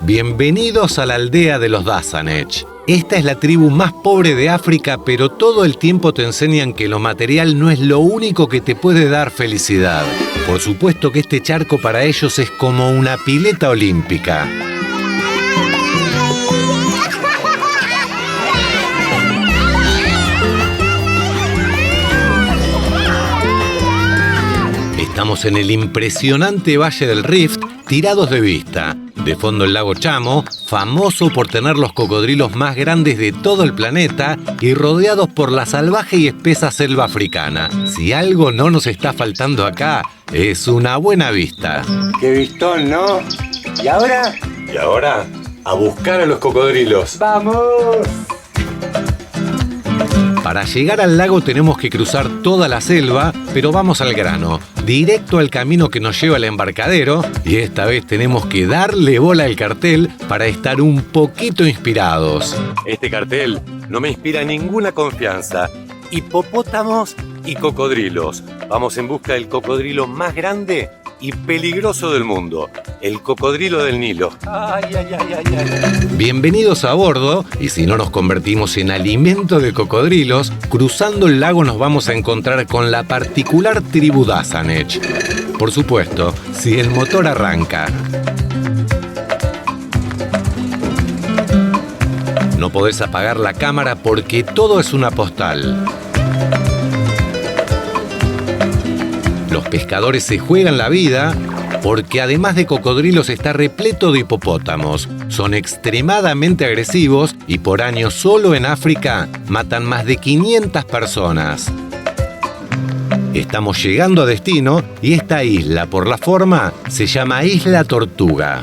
Bienvenidos a la aldea de los Dassanech. Esta es la tribu más pobre de África, pero todo el tiempo te enseñan que lo material no es lo único que te puede dar felicidad. Por supuesto que este charco para ellos es como una pileta olímpica. Estamos en el impresionante Valle del Rift, tirados de vista. De fondo el lago Chamo, famoso por tener los cocodrilos más grandes de todo el planeta y rodeados por la salvaje y espesa selva africana. Si algo no nos está faltando acá, es una buena vista. ¡Qué vistón!, ¿no? ¿Y ahora? Y ahora, a buscar a los cocodrilos. ¡Vamos! Para llegar al lago tenemos que cruzar toda la selva, pero vamos al grano, directo al camino que nos lleva al embarcadero, y esta vez tenemos que darle bola al cartel para estar un poquito inspirados. Este cartel no me inspira ninguna confianza. Hipopótamos y cocodrilos. Vamos en busca del cocodrilo más grande y peligroso del mundo, el cocodrilo del Nilo. ¡Ay, ay, ay, ay, ay! Bienvenidos a bordo, y si no nos convertimos en alimento de cocodrilos, cruzando el lago nos vamos a encontrar con la particular tribu Dassanech. Por supuesto, si el motor arranca. No podés apagar la cámara porque todo es una postal. Los pescadores se juegan la vida porque además de cocodrilos está repleto de hipopótamos. Son extremadamente agresivos y por año solo en África matan más de 500 personas. Estamos llegando a destino y esta isla, por la forma, se llama Isla Tortuga.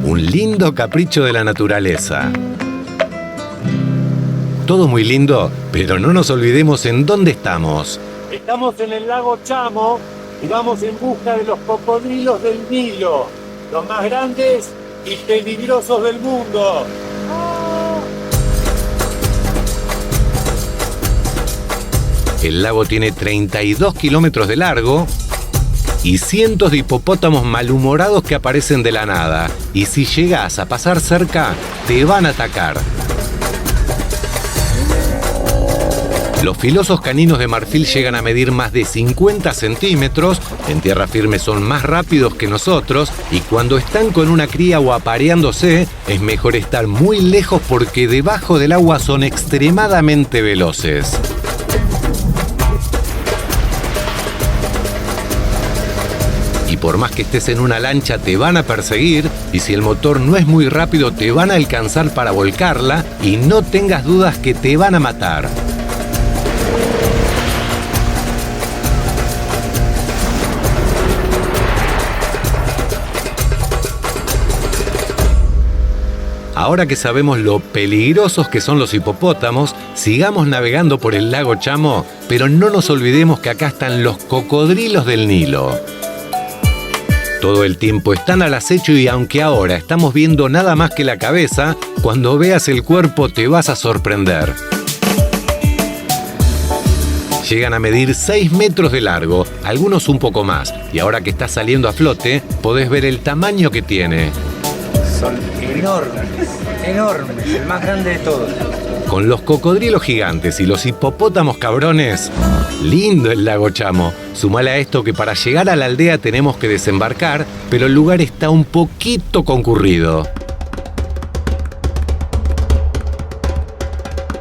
Un lindo capricho de la naturaleza. Todo muy lindo, pero no nos olvidemos en dónde estamos. Estamos en el lago Chamo y vamos en busca de los cocodrilos del Nilo, los más grandes y peligrosos del mundo. El lago tiene 32 kilómetros de largo y cientos de hipopótamos malhumorados que aparecen de la nada. Y si llegas a pasar cerca, te van a atacar. Los filosos caninos de marfil llegan a medir más de 50 centímetros, en tierra firme son más rápidos que nosotros y cuando están con una cría o apareándose, es mejor estar muy lejos porque debajo del agua son extremadamente veloces. Y por más que estés en una lancha te van a perseguir y si el motor no es muy rápido te van a alcanzar para volcarla y no tengas dudas que te van a matar. Ahora que sabemos lo peligrosos que son los hipopótamos, sigamos navegando por el lago Chamo, pero no nos olvidemos que acá están los cocodrilos del Nilo. Todo el tiempo están al acecho y aunque ahora estamos viendo nada más que la cabeza, cuando veas el cuerpo te vas a sorprender. Llegan a medir 6 metros de largo, algunos un poco más, y ahora que está saliendo a flote, podés ver el tamaño que tiene. Son enormes, el más grande de todos. Con los cocodrilos gigantes y los hipopótamos cabrones, lindo el lago Chamo. Sumale a esto que para llegar a la aldea tenemos que desembarcar, pero el lugar está un poquito concurrido.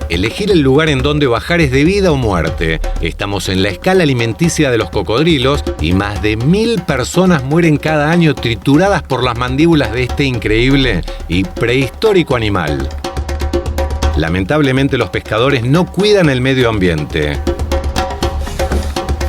Elegir el lugar en donde bajar es de vida o muerte. Estamos en la escala alimenticia de los cocodrilos y más de 1000 personas mueren cada año trituradas por las mandíbulas de este increíble y prehistórico animal. Lamentablemente los pescadores no cuidan el medio ambiente.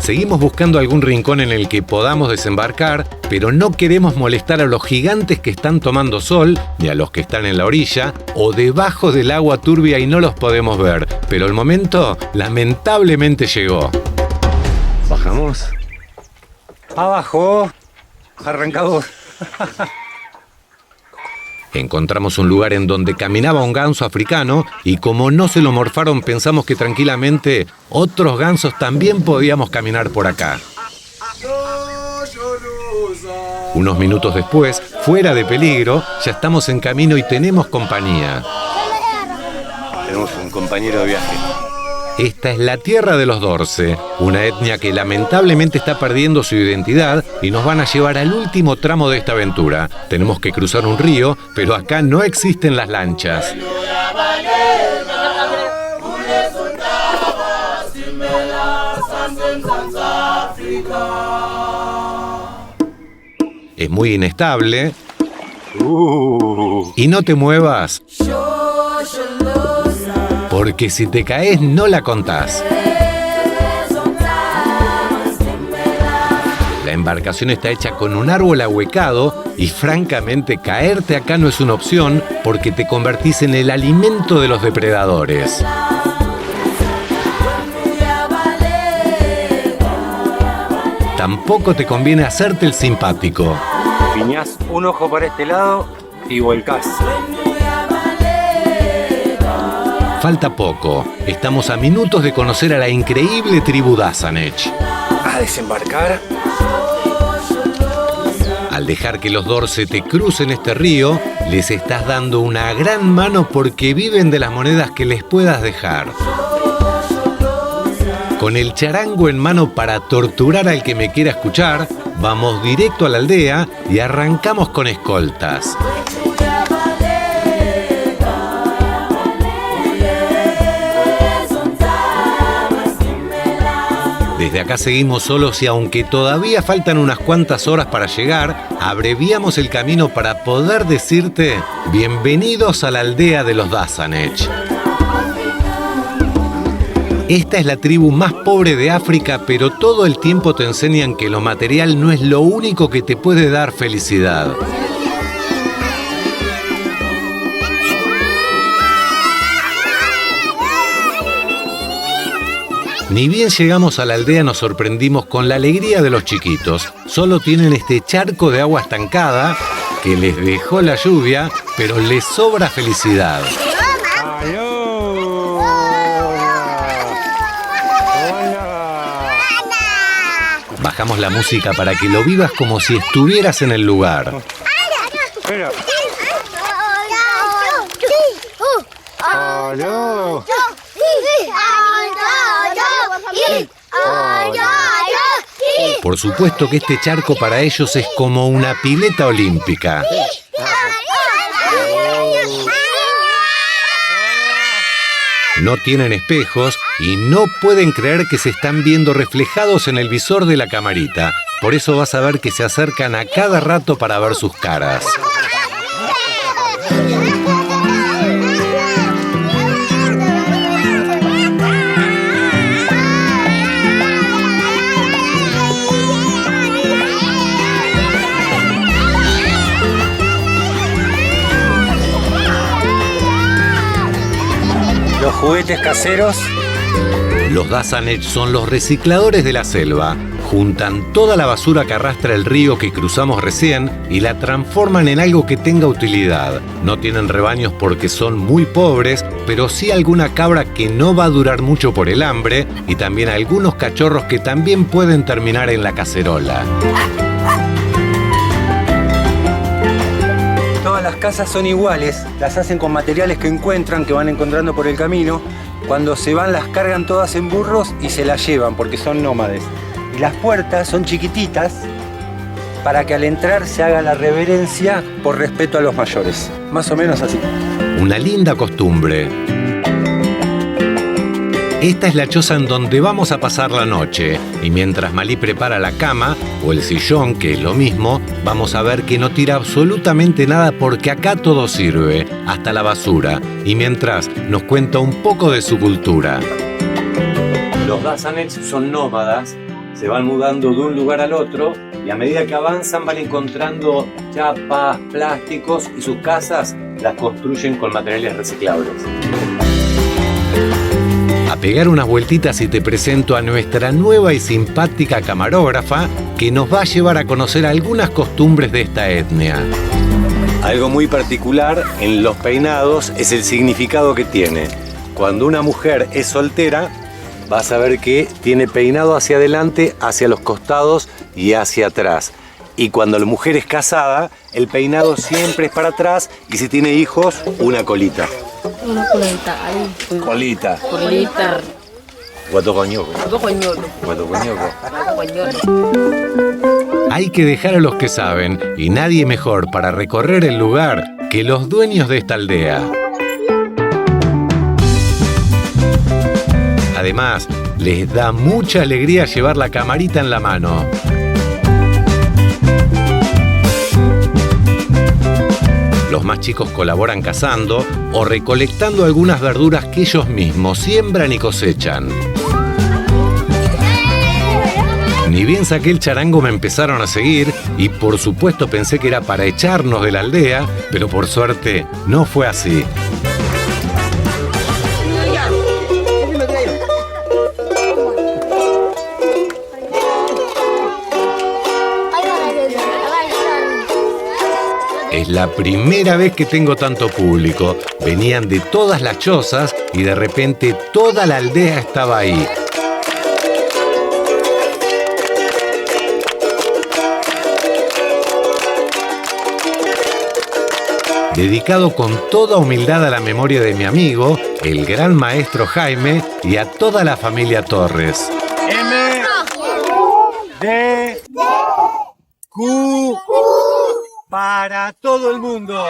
Seguimos buscando algún rincón en el que podamos desembarcar, pero no queremos molestar a los gigantes que están tomando sol, ni a los que están en la orilla, o debajo del agua turbia y no los podemos ver. Pero el momento, lamentablemente, llegó. ¿Bajamos? Abajo. Arrancamos. Encontramos un lugar en donde caminaba un ganso africano y como no se lo morfaron pensamos que tranquilamente otros gansos también podíamos caminar por acá. Unos minutos después, fuera de peligro, ya estamos en camino y tenemos compañía. Tenemos un compañero de viaje. Esta es la tierra de los Dorce, una etnia que lamentablemente está perdiendo su identidad y nos van a llevar al último tramo de esta aventura. Tenemos que cruzar un río, pero acá no existen las lanchas. Es muy inestable. Y no te muevas, porque si te caes no la contás. La embarcación está hecha con un árbol ahuecado y francamente caerte acá no es una opción porque te convertís en el alimento de los depredadores. Tampoco te conviene hacerte el simpático. Piñás un ojo para este lado y volcás. Falta poco. Estamos a minutos de conocer a la increíble tribu Dasanech. A desembarcar. Al dejar que los Dorce te crucen este río, les estás dando una gran mano porque viven de las monedas que les puedas dejar. Con el charango en mano para torturar al que me quiera escuchar, vamos directo a la aldea y arrancamos con escoltas. Desde acá seguimos solos y aunque todavía faltan unas cuantas horas para llegar, abreviamos el camino para poder decirte bienvenidos a la aldea de los Dasanech. Esta es la tribu más pobre de África, pero todo el tiempo te enseñan que lo material no es lo único que te puede dar felicidad. Ni bien llegamos a la aldea nos sorprendimos con la alegría de los chiquitos. Solo tienen este charco de agua estancada que les dejó la lluvia, pero les sobra felicidad. Bajamos la música para que lo vivas como si estuvieras en el lugar. Espera. Por supuesto que este charco para ellos es como una pileta olímpica. No tienen espejos y no pueden creer que se están viendo reflejados en el visor de la camarita. Por eso vas a ver que se acercan a cada rato para ver sus caras. Los juguetes caseros. Los Dasanech son los recicladores de la selva. Juntan toda la basura que arrastra el río que cruzamos recién y la transforman en algo que tenga utilidad. No tienen rebaños porque son muy pobres, pero sí alguna cabra que no va a durar mucho por el hambre y también algunos cachorros que también pueden terminar en la cacerola. Todas las casas son iguales, las hacen con materiales que encuentran, que van encontrando por el camino. Cuando se van las cargan todas en burros y se las llevan porque son nómades. Y las puertas son chiquititas para que al entrar se haga la reverencia por respeto a los mayores. Más o menos así. Una linda costumbre. Esta es la choza en donde vamos a pasar la noche. Y mientras Malí prepara la cama, o el sillón, que es lo mismo, vamos a ver que no tira absolutamente nada porque acá todo sirve, hasta la basura. Y mientras nos cuenta un poco de su cultura. Los Dasanech son nómadas, se van mudando de un lugar al otro y a medida que avanzan van encontrando chapas, plásticos y sus casas las construyen con materiales reciclables. A pegar unas vueltitas y te presento a nuestra nueva y simpática camarógrafa que nos va a llevar a conocer algunas costumbres de esta etnia. Algo muy particular en los peinados es el significado que tiene. Cuando una mujer es soltera, vas a ver que tiene peinado hacia adelante, hacia los costados y hacia atrás. Y cuando la mujer es casada, el peinado siempre es para atrás y si tiene hijos, una colita. Una colita ahí. Colita. Colita. Guatocoñoco. Guatocoñolo. Guatocoñoco. Guatocoñolo. Hay que dejar a los que saben, y nadie mejor para recorrer el lugar que los dueños de esta aldea. Además, les da mucha alegría llevar la camarita en la mano. Los más chicos colaboran cazando o recolectando algunas verduras que ellos mismos siembran y cosechan. Ni bien saqué el charango me empezaron a seguir y por supuesto pensé que era para echarnos de la aldea, pero por suerte no fue así. Es la primera vez que tengo tanto público. Venían de todas las chozas y de repente toda la aldea estaba ahí. Dedicado con toda humildad a la memoria de mi amigo, el gran maestro Jaime, y a toda la familia Torres. M, D, Q, para todo el mundo.